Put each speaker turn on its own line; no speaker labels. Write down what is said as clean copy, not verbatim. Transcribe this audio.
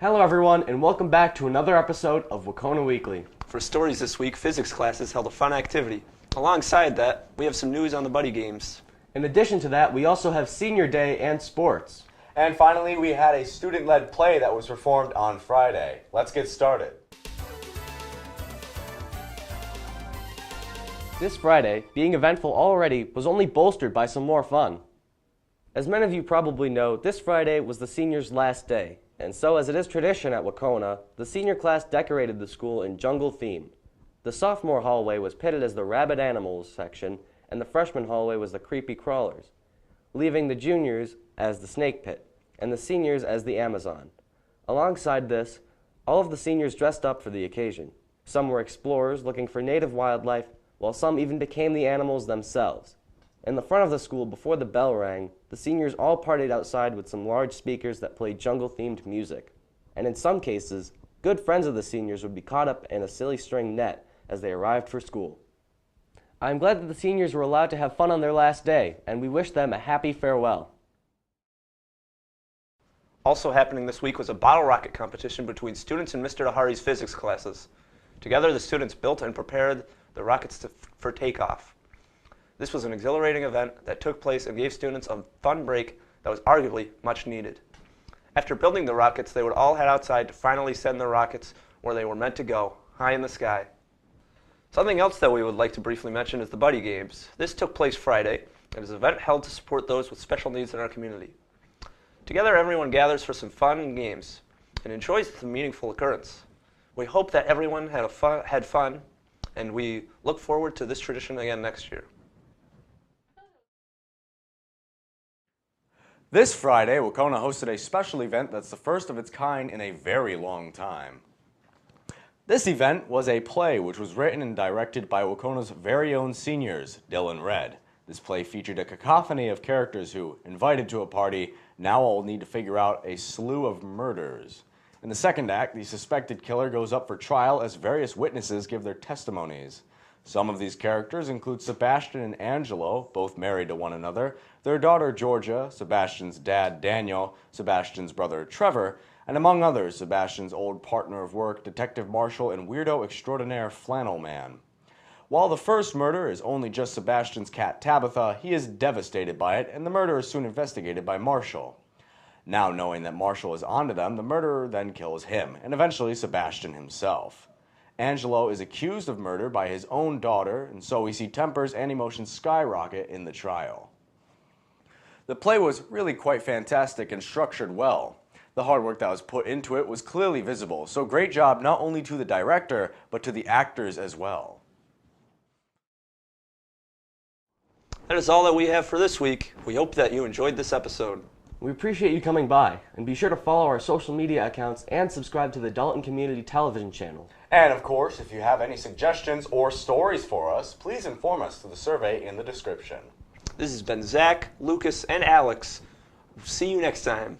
Hello everyone, and welcome back to another episode of Wahconah Weekly.
For stories this week, physics classes held a fun activity. Alongside that, we have some news on the buddy games.
In addition to that, we also have Senior Day and sports.
And finally, we had a student-led play that was performed on Friday. Let's get started.
This Friday, being eventful already, was only bolstered by some more fun. As many of you probably know, this Friday was the seniors' last day, and so as it is tradition at Wahconah, the senior class decorated the school in jungle theme. The sophomore hallway was pitted as the rabid animals section, and the freshman hallway was the creepy crawlers, leaving the juniors as the snake pit, and the seniors as the Amazon. Alongside this, all of the seniors dressed up for the occasion. Some were explorers looking for native wildlife, while some even became the animals themselves. In the front of the school, before the bell rang, the seniors all partied outside with some large speakers that played jungle-themed music. And in some cases, good friends of the seniors would be caught up in a silly string net as they arrived for school. I'm glad that the seniors were allowed to have fun on their last day, and we wish them a happy farewell.
Also happening this week was a bottle rocket competition between students in Mr. Dahari's physics classes. Together, the students built and prepared the rockets for takeoff. This was an exhilarating event that took place and gave students a fun break that was arguably much needed. After building the rockets, they would all head outside to finally send the rockets where they were meant to go, high in the sky. Something else that we would like to briefly mention is the Buddy Games. This took place Friday and is an event held to support those with special needs in our community. Together, everyone gathers for some fun and games and enjoys the meaningful occurrence. We hope that everyone had fun, and we look forward to this tradition again next year.
This Friday, Wahconah hosted a special event that's the first of its kind in a very long time. This event was a play which was written and directed by Wahconah's very own seniors, Dylan Red. This play featured a cacophony of characters who, invited to a party, now all need to figure out a slew of murders. In the second act, the suspected killer goes up for trial as various witnesses give their testimonies. Some of these characters include Sebastian and Angelo, both married to one another, their daughter Georgia, Sebastian's dad Daniel, Sebastian's brother Trevor, and among others, Sebastian's old partner of work, Detective Marshall and weirdo extraordinaire Flannel Man. While the first murder is only just Sebastian's cat Tabitha, he is devastated by it, and the murder is soon investigated by Marshall. Now knowing that Marshall is onto them, the murderer then kills him, and eventually Sebastian himself. Angelo is accused of murder by his own daughter, and so we see tempers and emotions skyrocket in the trial. The play was really quite fantastic and structured well. The hard work that was put into it was clearly visible, so great job not only to the director, but to the actors as well.
That is all that we have for this week. We hope that you enjoyed this episode.
We appreciate you coming by, and be sure to follow our social media accounts and subscribe to the Dalton Community Television channel.
And of course, if you have any suggestions or stories for us, please inform us through the survey in the description.
This has been Zach, Lucas, and Alex. See you next time.